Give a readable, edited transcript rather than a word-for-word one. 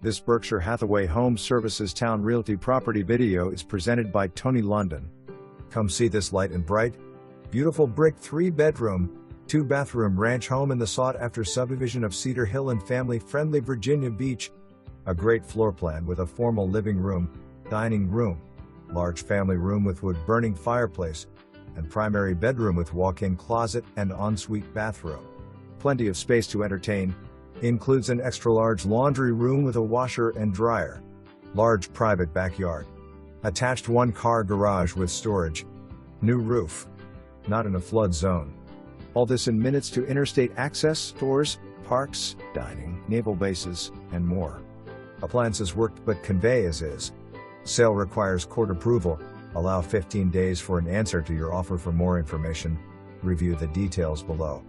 This Berkshire Hathaway Home Services Towne Realty property video is presented by Towne London. Come see this light and bright, beautiful brick 3-bedroom, 2-bathroom ranch home in the sought-after subdivision of Cedar Hill in family-friendly Virginia Beach. A great floor plan with a formal living room, dining room, large family room with wood-burning fireplace, and primary bedroom with walk-in closet and ensuite bathroom. Plenty of space to entertain. Includes an extra-large laundry room with a washer and dryer. Large private backyard. Attached 1-car garage with storage. New roof. Not in a flood zone. All this in minutes to interstate access, stores, parks, dining, naval bases, and more. Appliances worked but convey as is. Sale requires court approval. Allow 15 days for an answer to your offer. For more information, review the details below.